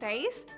23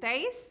23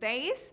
23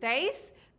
23